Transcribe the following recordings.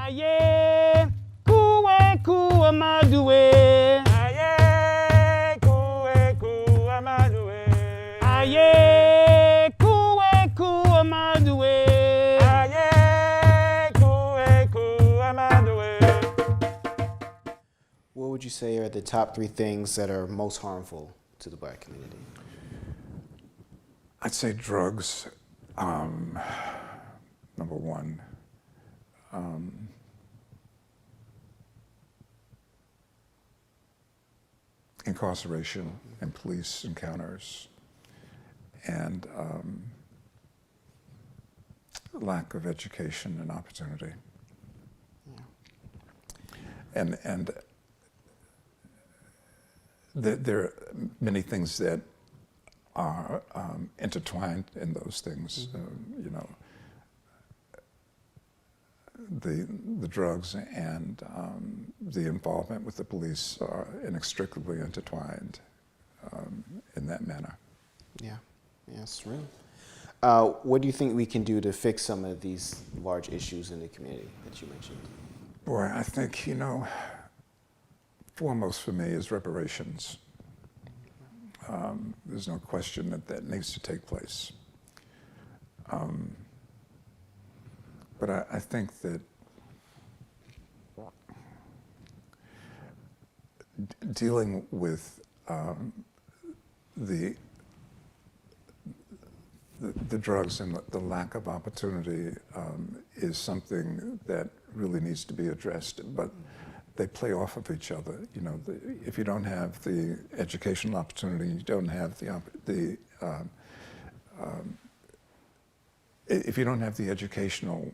Aye, kuwe kuwa madue. Aye, kuwe amadue. Aye, kuwe kuwa madue. Aye, kuwe amadue. What would you say are the top 3 things that are most harmful to the Black community? I'd say drugs, number one. Incarceration and police encounters, and lack of education and opportunity. And there are many things that are intertwined in those things. You know, the drugs and the involvement with the police are inextricably intertwined in that manner. Yeah, it's real. What do you think we can do to fix some of these large issues in the community that you mentioned? Boy, I think, you know, foremost for me is reparations. There's no question that needs to take place. But I think that dealing with the drugs and the lack of opportunity is something that really needs to be addressed, but they play off of each other. You know, if you don't have the educational opportunity, you don't have if you don't have the educational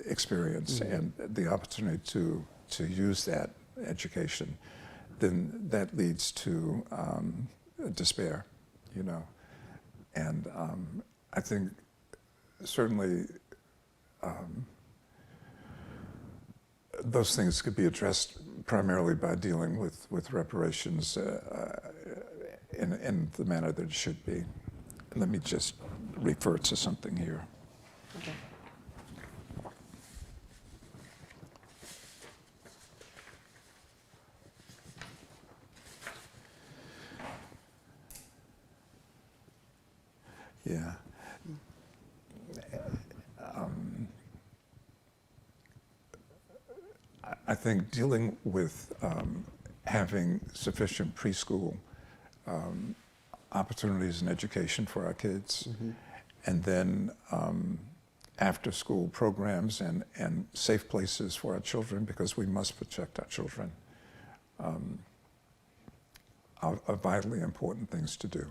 experience and the opportunity to use that education, then that leads to despair, you know. And I think certainly those things could be addressed primarily by dealing with reparations in the manner that it should be. Let me just refer to something here. Okay. Yeah. I think dealing with having sufficient preschool opportunities and education for our kids, and then after school programs and safe places for our children, because we must protect our children, are vitally important things to do.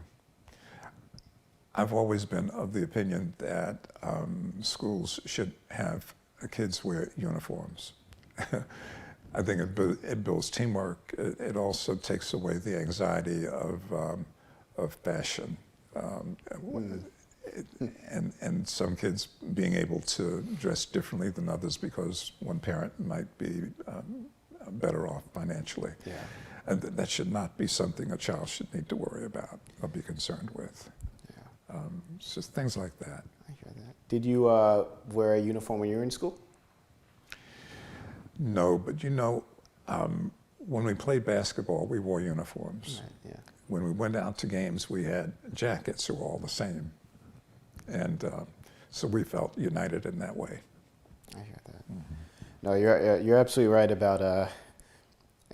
I've always been of the opinion that schools should have kids wear uniforms. I think it builds teamwork. It also takes away the anxiety of fashion, and some kids being able to dress differently than others because one parent might be better off financially. Yeah. And that should not be something a child should need to worry about or be concerned with. Yeah. It's just things like that. I hear that. Did you wear a uniform when you were in school? No, but you know, when we played basketball, we wore uniforms. Right, yeah. When we went out to games, we had jackets that were all the same. And so we felt united in that way. I hear that. No, you're absolutely right about, I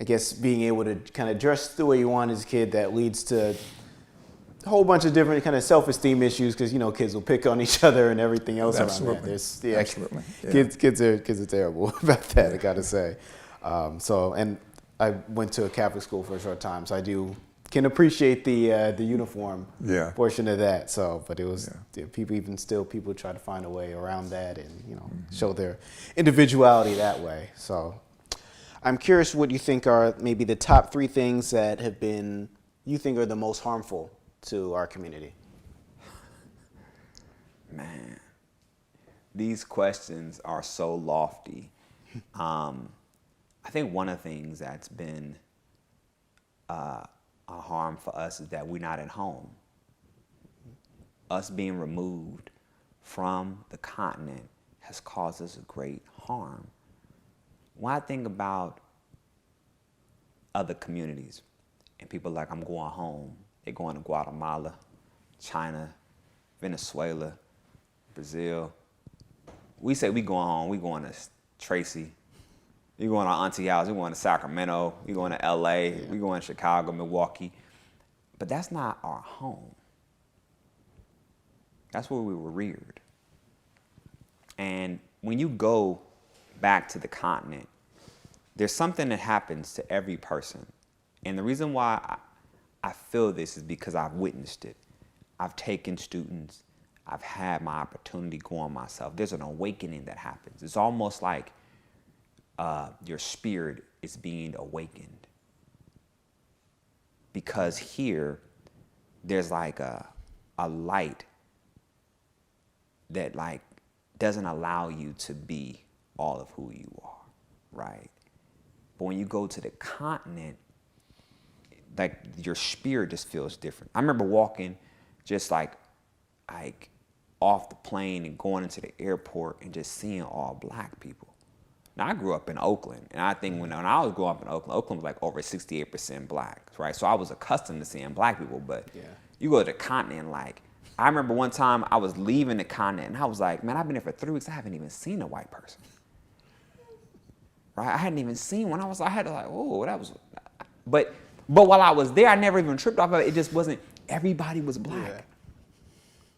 guess, being able to kind of dress the way you want as a kid. That leads to a whole bunch of different kind of self-esteem issues, because, you know, kids will pick on each other and everything else around that. Absolutely. Yeah. Kids are terrible about that, I gotta say. And I went to a Catholic school for a short time, so I can appreciate the uniform portion of that. So, but it was people try to find a way around that and, you know, show their individuality that way. So, I'm curious what you think are maybe the top 3 things that you think are the most harmful to our community. Man, these questions are so lofty. I think one of the things that's been a harm for us is that we're not at home. Us being removed from the continent has caused us great harm. When I think about other communities and people like, I'm going home, they're going to Guatemala, China, Venezuela, Brazil. We say we going home, we going to Tracy, we going to our auntie house, we going to Sacramento, we going to LA, we going to Chicago, Milwaukee. But that's not our home. That's where we were reared. And when you go back to the continent, there's something that happens to every person. And the reason why I feel this is because I've witnessed it. I've taken students. I've had my opportunity going myself. There's an awakening that happens. It's almost like your spirit is being awakened. Because here, there's like a light that like doesn't allow you to be all of who you are, right? But when you go to the continent, like your spirit just feels different. I remember walking just like off the plane and going into the airport and just seeing all black people. Now I grew up in Oakland, and I think when I was growing up in Oakland was like over 68% black, right? So I was accustomed to seeing black people, but you go to the continent, like I remember one time I was leaving the continent and I was like, man, I've been here for 3 weeks. I haven't even seen a white person. Right? I hadn't even seen one. I had to like, oh, that was, but while I was there, I never even tripped off of it. It just wasn't, everybody was black.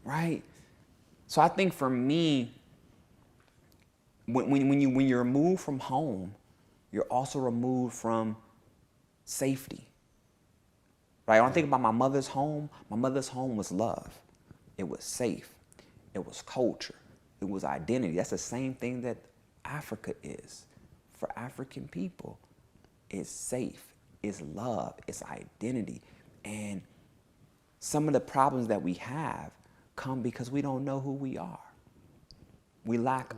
Right? So I think for me, when you're removed from home, you're also removed from safety. Right? When I think about my mother's home was love. It was safe. It was culture. It was identity. That's the same thing that Africa is. For African people, it's safe, it's love, it's identity. And some of the problems that we have come because we don't know who we are. We lack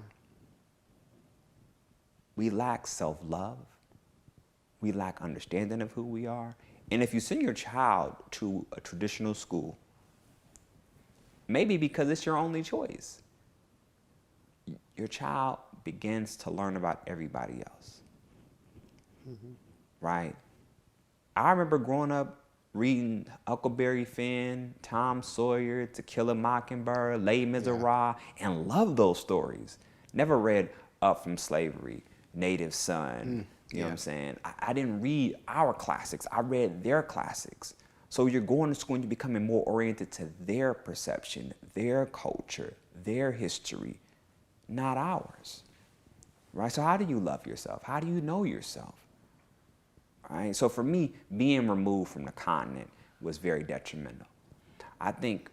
self-love. We lack understanding of who we are. And if you send your child to a traditional school, maybe because it's your only choice, your child begins to learn about everybody else. Right? I remember growing up reading Huckleberry Finn, Tom Sawyer, To Kill a Mockingbird, Les Miserables, and loved those stories. Never read Up From Slavery, Native Son. You know what I'm saying? I didn't read our classics. I read their classics. So you're going to school and you're becoming more oriented to their perception, their culture, their history, not ours. Right? So how do you love yourself? How do you know yourself? Right? So for me, being removed from the continent was very detrimental. I think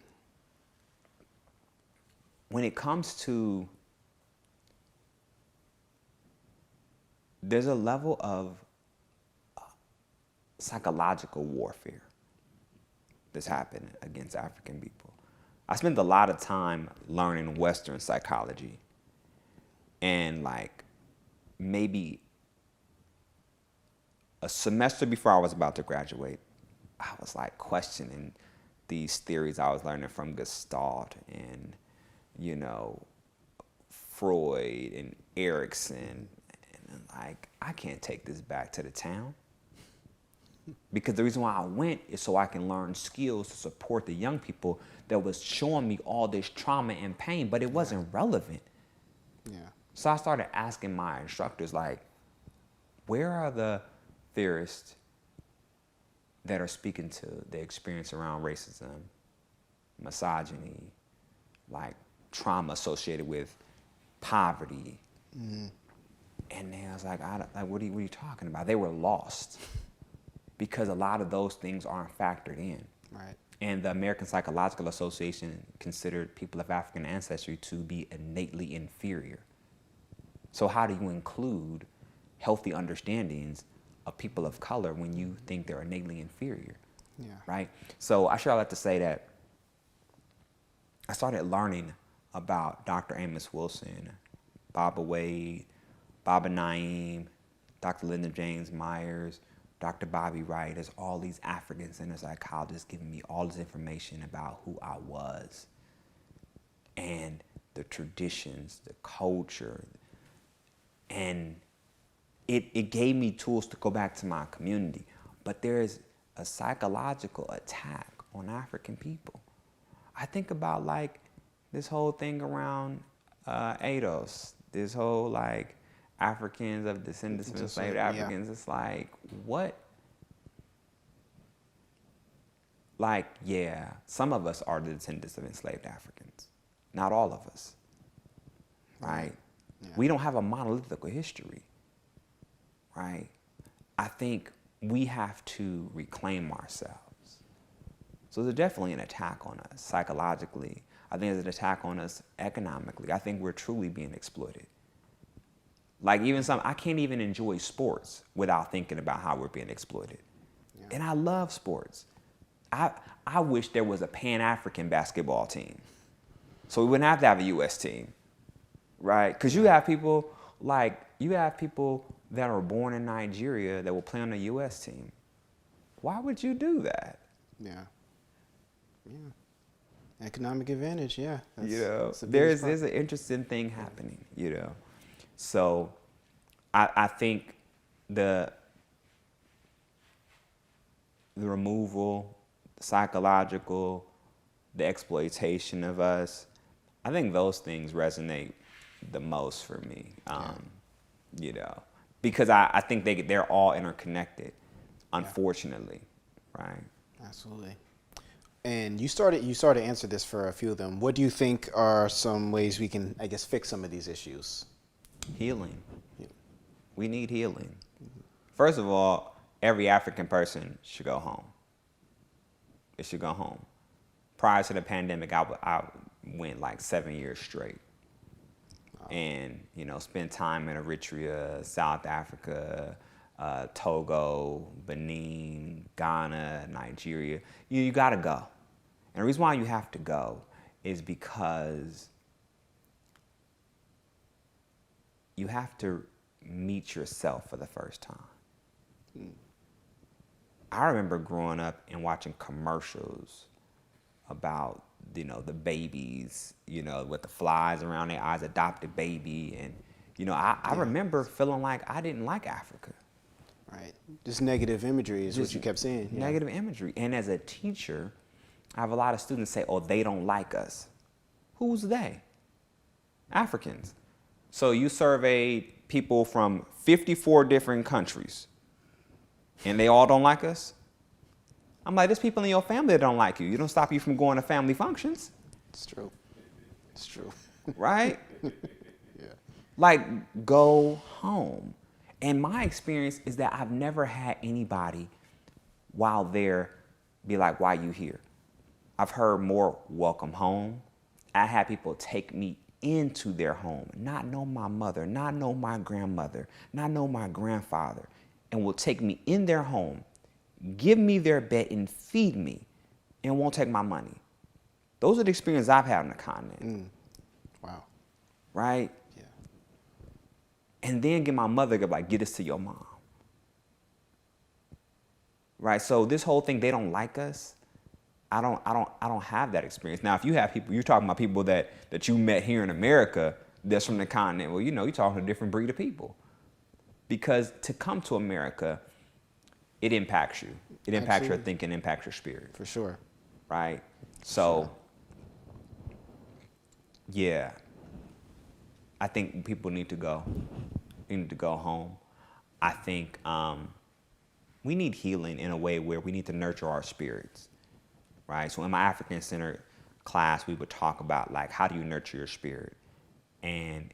when it comes to, there's a level of psychological warfare that's happening against African people. I spent a lot of time learning Western psychology, and like maybe a semester before I was about to graduate, I was like questioning these theories I was learning from Gestalt and, you know, Freud and Erikson. And like, I can't take this back to the town. Because the reason why I went is so I can learn skills to support the young people that was showing me all this trauma and pain, but it wasn't relevant. So I started asking my instructors, like, where are the theorists that are speaking to the experience around racism, misogyny, like trauma associated with poverty? And they was like, what are you talking about? They were lost because a lot of those things aren't factored in. Right. And the American Psychological Association considered people of African ancestry to be innately inferior. So how do you include healthy understandings of people of color when you think they're innately inferior? Right? So I should like to say that I started learning about Dr. Amos Wilson, Baba Wade, Baba Naim, Dr. Linda James Myers, Dr. Bobby Wright. There's all these African center psychologists giving me all this information about who I was. And the traditions, the culture, and it gave me tools to go back to my community. But there is a psychological attack on African people. I think about like this whole thing around ADOS, this whole like Africans of descendants of enslaved Africans. It's like, what? Like, yeah, some of us are the descendants of enslaved Africans. Not all of us, right? Yeah. We don't have a monolithic history, right? I think we have to reclaim ourselves. So there's definitely an attack on us psychologically. I think there's an attack on us economically. I think we're truly being exploited. Like even I can't even enjoy sports without thinking about how we're being exploited. Yeah. And I love sports. I wish there was a Pan-African basketball team. So we wouldn't have to have a U.S. team, right? Because you have people that are born in Nigeria that will play on the U.S. team. Why would you do that? Yeah. Economic advantage, yeah. There's an interesting thing happening, So I think the removal, the psychological, the exploitation of us, I think those things resonate the most for me, because I think they're all interconnected, unfortunately, right? Absolutely. And you started to answer this for a few of them. What do you think are some ways we can, I guess, fix some of these issues? Healing. Yeah. We need healing. First of all, every African person should go home. It should go home. Prior to the pandemic, I went like 7 years straight. Wow. And, spent time in Eritrea, South Africa, Togo, Benin, Ghana, Nigeria. You got to go. And the reason why you have to go is because you have to meet yourself for the first time. I remember growing up and watching commercials about, the babies, with the flies around their eyes, adopted baby. And, I remember feeling like I didn't like Africa. Right. Just negative imagery is what you kept saying. Yeah. Negative imagery. And as a teacher, I have a lot of students say, oh, they don't like us. Who's they? Africans. So you surveyed people from 54 different countries, and they all don't like us? I'm like, there's people in your family that don't like you. You don't stop you from going to family functions. It's true. It's true. Right? Yeah. Like, go home. And my experience is that I've never had anybody while there be like, why you here? I've heard more welcome home. I had people take me into their home, not know my mother, not know my grandmother, not know my grandfather, and will take me in their home, give me their bed and feed me, and won't take my money. Those are the experiences I've had on the continent. Wow. Right? Yeah. And then get my mother to like, get this to your mom. Right? So this whole thing, they don't like us. I don't have that experience. Now, if you have people, you're talking about people that you met here in America that's from the continent, well, you're talking to a different breed of people. Because to come to America, it impacts you. It impacts your thinking, impacts your spirit. For sure. Right? So, yeah. I think people need to go. They need to go home. I think we need healing in a way where we need to nurture our spirits. Right? So in my African Center class, we would talk about like, how do you nurture your spirit? And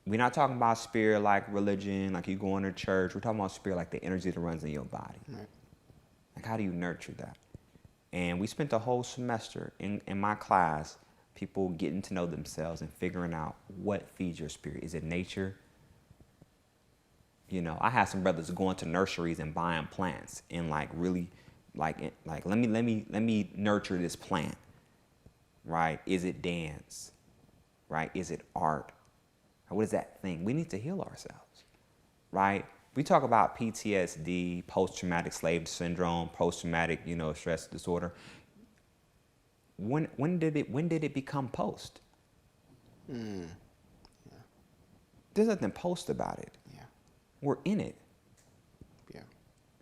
we're not talking about spirit like religion, like you going to church. We're talking about spirit like the energy that runs in your body. Right. Like, how do you nurture that? And we spent the whole semester in my class, people getting to know themselves and figuring out what feeds your spirit. Is it nature? I had some brothers going to nurseries and buying plants and like really like let me nurture this plant. Right? Is it dance? Right? Is it art? What is that thing? We need to heal ourselves. Right? We talk about PTSD, post-traumatic slave syndrome, post-traumatic, stress disorder. When did it become post? There's nothing post about it. Yeah. We're in it. Yeah.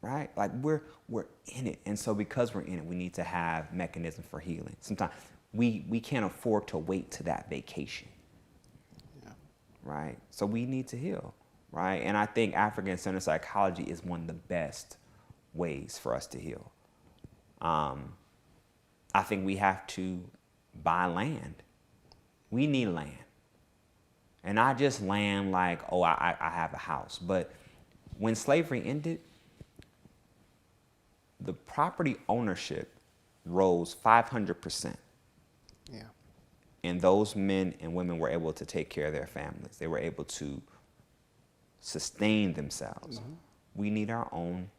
Right? Like we're in it. And so because we're in it, we need to have mechanisms for healing. Sometimes we can't afford to wait to that vacation. Yeah. Right? So we need to heal. Right? And I think African-centered psychology is one of the best ways for us to heal. I think we have to buy land. We need land. And not just land like, oh, I have a house. But when slavery ended, the property ownership rose 500%. Yeah. And those men and women were able to take care of their families. They were able to sustain themselves. Mm-hmm. We need our own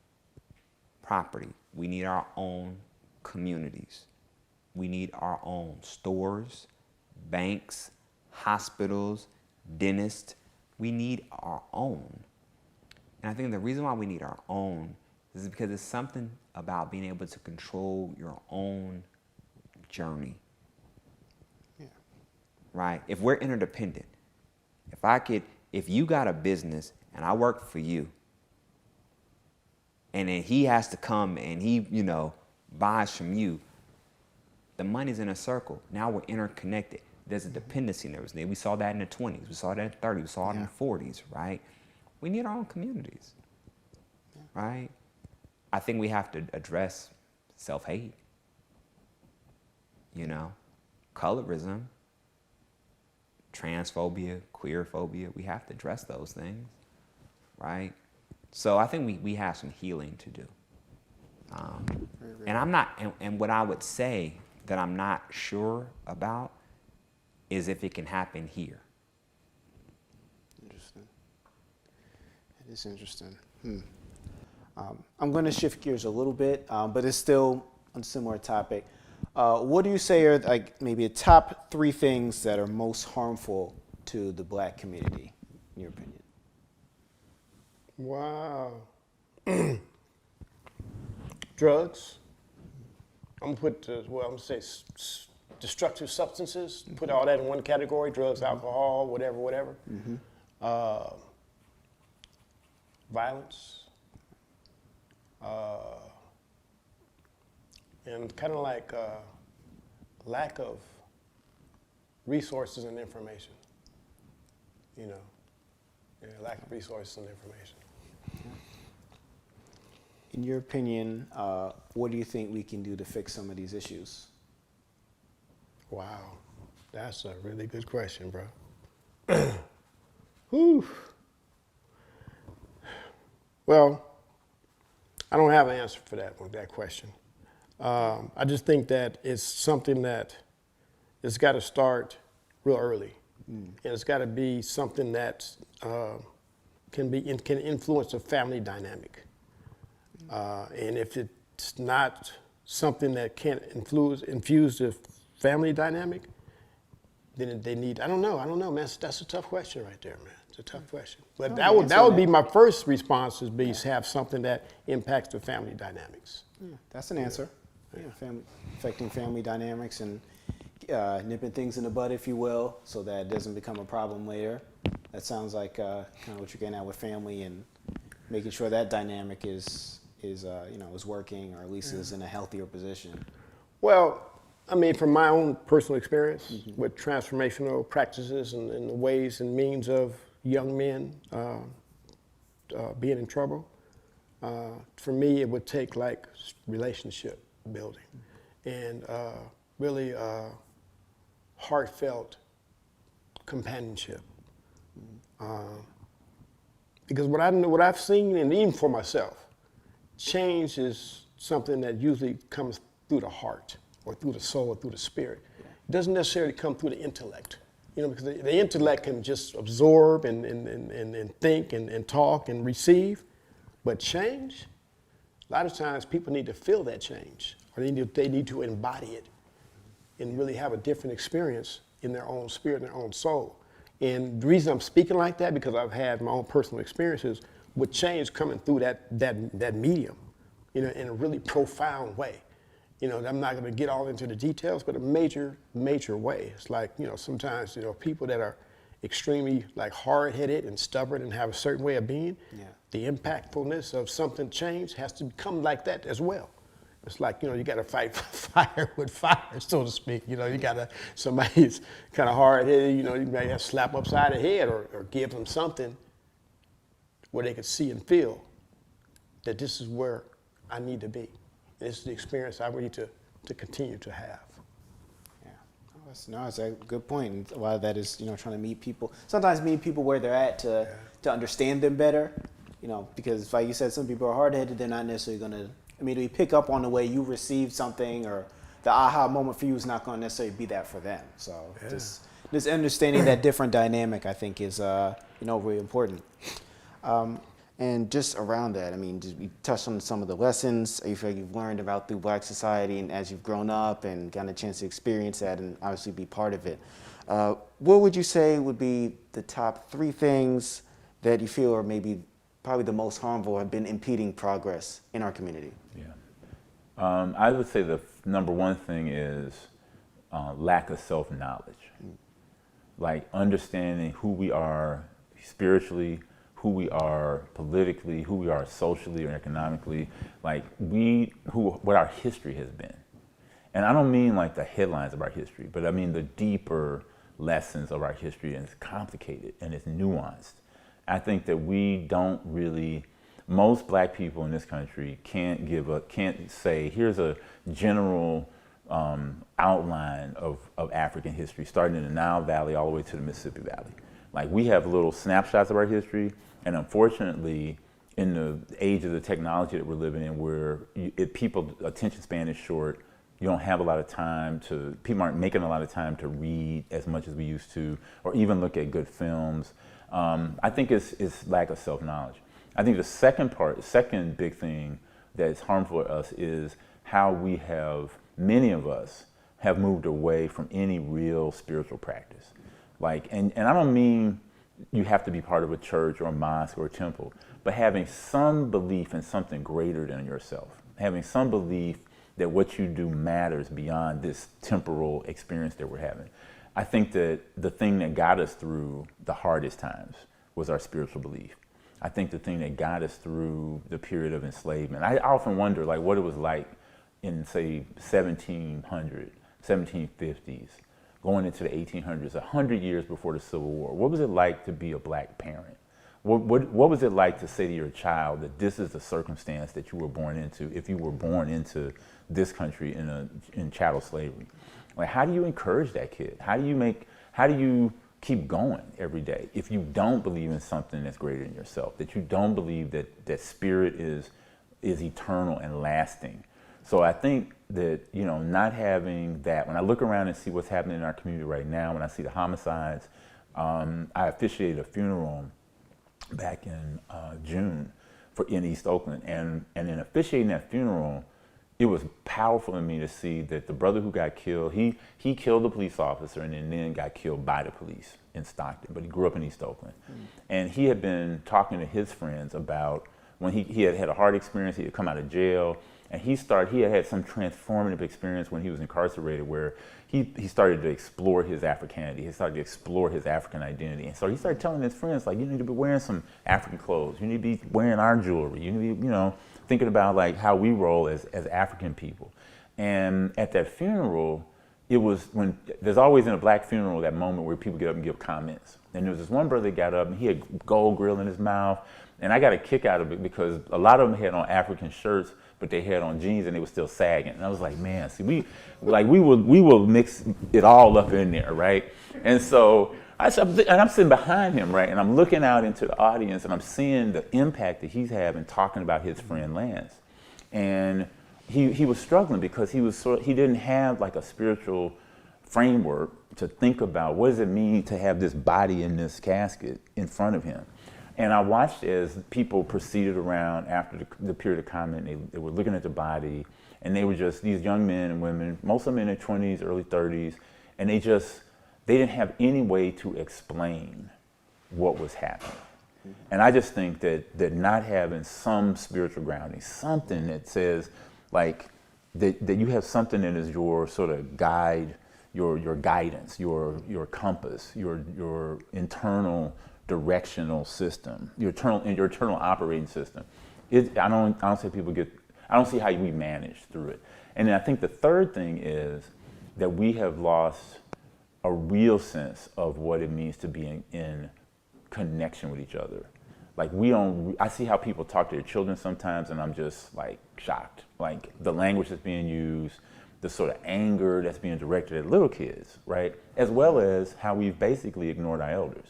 property. We need our own communities. We need our own stores, banks, hospitals, dentists. We need our own. And I think the reason why we need our own is because it's something about being able to control your own journey. Yeah. Right? If we're interdependent, if you got a business and I work for you, and then he has to come and he, buys from you, the money's in a circle. Now we're interconnected. There's a dependency nervous. We saw that in the 20s. We saw that in the 30s. We saw it in the 40s, right? We need our own communities, right? I think we have to address self-hate, colorism, transphobia, queerphobia. We have to address those things, right? So I think we have some healing to do. And what I would say that I'm not sure about is if it can happen here. Interesting. It is interesting. I'm going to shift gears a little bit, but it's still on a similar topic. What do you say are like maybe the top 3 things that are most harmful to the Black community, in your opinion? Wow. Drugs. I'm gonna say destructive substances. Put all that in one category: drugs, alcohol, whatever. Mm-hmm. Violence. And kind of like lack of resources and information. Lack of resources and information. In your opinion, what do you think we can do to fix some of these issues? Wow, that's a really good question, bro. Whew. Well, I don't have an answer for that question. I just think that it's something that it's got to start real early, and it's got to be something that can influence the family dynamic. And if it's not something that can infuse the family dynamic, then they need. I don't know, man. That's a tough question right there, man. It's a tough question. But that would be my first response: is have something that impacts the family dynamics. Yeah, that's an answer. Yeah, affecting family dynamics and nipping things in the bud, if you will, so that it doesn't become a problem later. That sounds like kind of what you're getting at with family and making sure that dynamic is working, or at least is in a healthier position. Well, I mean, from my own personal experience with transformational practices and the ways and means of young men being in trouble, for me, it would take like relationship building and really heartfelt companionship. Because what I've seen, and even for myself, change is something that usually comes through the heart or through the soul or through the spirit. It doesn't necessarily come through the intellect. Because the intellect can just absorb and think and talk and receive, but change, a lot of times people need to feel that change, or they need to embody it and really have a different experience in their own spirit and their own soul. And the reason I'm speaking like that, because I've had my own personal experiences with change coming through that medium, in a really profound way. You know, I'm not going to get all into the details, but a major way. It's like, you know, sometimes, you know, people that are extremely like hard-headed and stubborn and have a certain way of being, the impactfulness of something change has to come like that as well. It's like, you know, you got to fight fire with fire, so to speak. You know, you got to, somebody's kind of hard-headed, you know, you might have to slap upside the head or give them something where they could see and feel that this is where I need to be. This is the experience I need to continue to have. Yeah, no, it's a good point. And a lot of that is, you know, trying to meet people. Sometimes meet people where they're at to understand them better. You know, because like you said, some people are hard-headed. They're not necessarily going to immediately pick up on the way you received something, or the aha moment for you is not going to necessarily be that for them. So this understanding that different dynamic, I think, is you know, really important. And just around that, I mean, we touched on some of the lessons you feel like you've learned about through Black society and as you've grown up and gotten a chance to experience that and obviously be part of it. What would you say would be the top 3 things that you feel are maybe probably the most harmful or have been impeding progress in our community? Yeah. I would say the number 1 thing is lack of self-knowledge. Like understanding who we are spiritually, who we are politically, who we are socially or economically, like what our history has been. And I don't mean like the headlines of our history, but I mean the deeper lessons of our history, and it's complicated and it's nuanced. I think that we don't really, most Black people in this country can't say, here's a general outline of African history, starting in the Nile Valley all the way to the Mississippi Valley. Like we have little snapshots of our history, and unfortunately, in the age of the technology that we're living in, where people's attention span is short, you don't have a lot of time people aren't making a lot of time to read as much as we used to, or even look at good films. I think it's lack of self-knowledge. I think the second big thing that's harmful to us is how many of us have moved away from any real spiritual practice. Like, and I don't mean you have to be part of a church or a mosque or a temple, but having some belief in something greater than yourself, having some belief that what you do matters beyond this temporal experience that we're having. I think that the thing that got us through the hardest times was our spiritual belief. I think the thing that got us through the period of enslavement, I often wonder like what it was like in, say, 1700, 1750s, going into the 1800s, 100 years before the Civil War. What was it like to be a Black parent? What was it like to say to your child that this is the circumstance that you were born into if you were born into this country in chattel slavery? Like, how do you encourage that kid? How do you keep going every day if you don't believe in something that's greater than yourself, that you don't believe that spirit is eternal and lasting? So I think that, you know, not having that, when I look around and see what's happening in our community right now, when I see the homicides, I officiated a funeral back in June in East Oakland, and in officiating that funeral, it was powerful to me to see that the brother who got killed, he killed the police officer and then got killed by the police in Stockton, but he grew up in East Oakland. And he had been talking to his friends about when he had had a hard experience, he had come out of jail, and he had some transformative experience when he was incarcerated where he started to explore his Africanity. He started to explore his African identity. And so he started telling his friends, like, you need to be wearing some African clothes. You need to be wearing our jewelry. You need to be, you know, thinking about like how we roll as African people. And at that funeral, it was when, there's always in a Black funeral that moment where people get up and give comments. And there was this one brother that got up and he had gold grill in his mouth. And I got a kick out of it because a lot of them had on African shirts, but they had on jeans and they were still sagging. And I was like, man, see, we will mix it all up in there, right? And so I'm sitting behind him, right? And I'm looking out into the audience and I'm seeing the impact that he's having talking about his friend Lance. And he was struggling because he didn't have like a spiritual framework to think about what does it mean to have this body in this casket in front of him. And I watched as people proceeded around after the period of comment. They were looking at the body, and they were just these young men and women, most of them in their 20s, early 30s, and they didn't have any way to explain what was happening. And I just think that not having some spiritual grounding, something that says, like, that you have something that is your sort of guide, your guidance, your compass, your internal directional system, your internal operating system. I don't see how we manage through it. And then I think the third thing is that we have lost a real sense of what it means to be in connection with each other. Like I see how people talk to their children sometimes, and I'm just like shocked. Like the language that's being used, the sort of anger that's being directed at little kids, right? As well as how we've basically ignored our elders.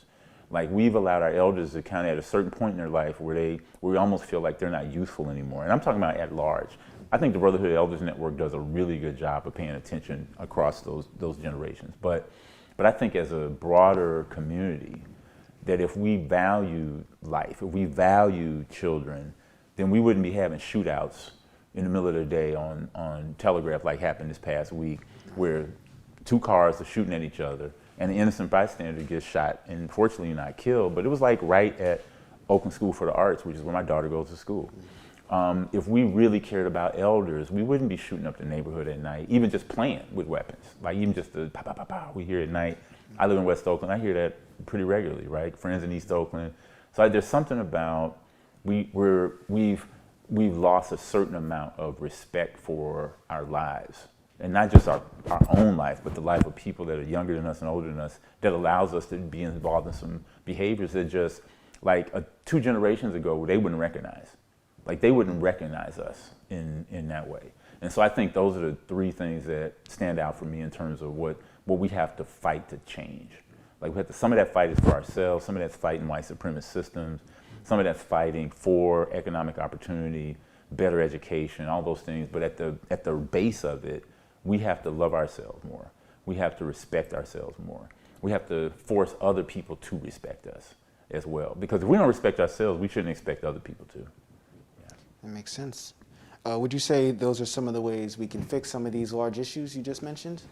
Like we've allowed our elders to kind of at a certain point in their life where we almost feel like they're not useful anymore. And I'm talking about at large. I think the Brotherhood of Elders Network does a really good job of paying attention across those generations. But I think as a broader community, that if we value life, if we value children, then we wouldn't be having shootouts in the middle of the day on Telegraph like happened this past week, where 2 cars are shooting at each other and the innocent bystander gets shot and fortunately not killed. But it was like right at Oakland School for the Arts, which is where my daughter goes to school. If we really cared about elders, we wouldn't be shooting up the neighborhood at night, even just playing with weapons. Like even just the pow, pow, pow, pow we hear at night. I live in West Oakland, I hear that pretty regularly, right? Friends in East Oakland. So there's something about, we've lost a certain amount of respect for our lives. And not just our own life, but the life of people that are younger than us and older than us, that allows us to be involved in some behaviors that just, like 2 generations ago, they wouldn't recognize. Like they wouldn't recognize us in that way. And so I think those are the 3 things that stand out for me in terms of what we have to fight to change. Like some of that fight is for ourselves, some of that's fighting white supremacist systems, some of that's fighting for economic opportunity, better education, all those things. But at the base of it, we have to love ourselves more. We have to respect ourselves more. We have to force other people to respect us as well. Because if we don't respect ourselves, we shouldn't expect other people to. Yeah. That makes sense. Would you say those are some of the ways we can fix some of these large issues you just mentioned?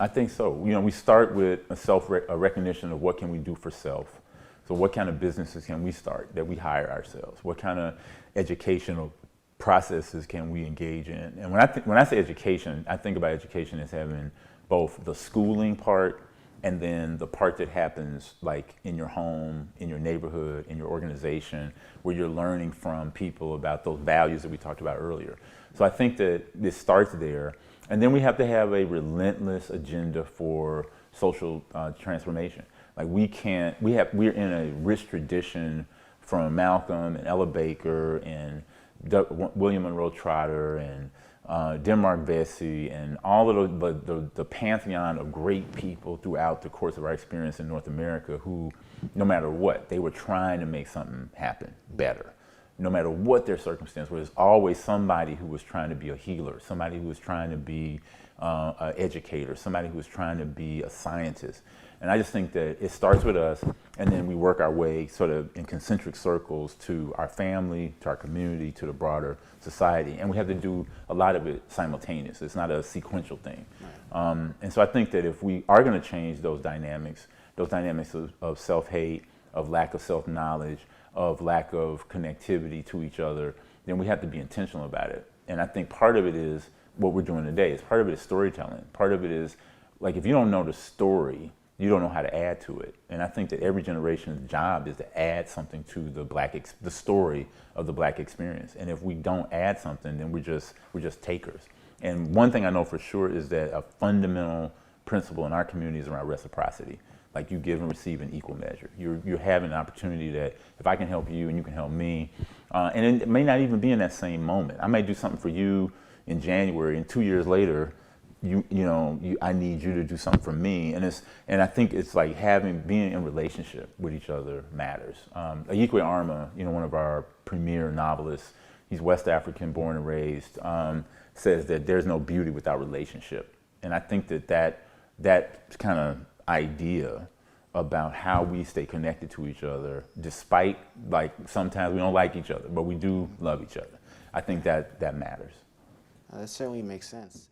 I think so. We start with a recognition of what can we do for self. So what kind of businesses can we start that we hire ourselves? What kind of educational processes can we engage in? And when I say education, I think about education as having both the schooling part and then the part that happens like in your home, in your neighborhood, in your organization, where you're learning from people about those values that we talked about earlier. So I think that this starts there. And then we have to have a relentless agenda for social transformation. Like we're in a rich tradition from Malcolm and Ella Baker and William Monroe Trotter and Denmark Vesey and all of the pantheon of great people throughout the course of our experience in North America who, no matter what, they were trying to make something happen better. No matter what their circumstance was, there's always somebody who was trying to be a healer, somebody who was trying to be an educator, somebody who was trying to be a scientist. And I just think that it starts with us, and then we work our way sort of in concentric circles to our family, to our community, to the broader society. And we have to do a lot of it simultaneous. It's not a sequential thing. Right. And so I think that if we are going to change those dynamics of self-hate, of lack of self-knowledge, of lack of connectivity to each other, then we have to be intentional about it. And I think part of it is what we're doing today. Part of it is storytelling. Part of it is, like, if you don't know the story, you don't know how to add to it. And I think that every generation's job is to add something to the story of the Black experience. And if we don't add something, then we're just takers. And one thing I know for sure is that a fundamental principle in our community is around reciprocity. Like, you give and receive in equal measure. You're having an opportunity that if I can help you and you can help me, and it may not even be in that same moment. I may do something for you in January, and 2 years later, I need you to do something for me. And I think it's like being in relationship with each other matters. Ayikwe Arma, one of our premier novelists, he's West African, born and raised, says that there's no beauty without relationship. And I think that kind of idea about how we stay connected to each other, despite, like, sometimes we don't like each other, but we do love each other. I think that matters. That certainly makes sense.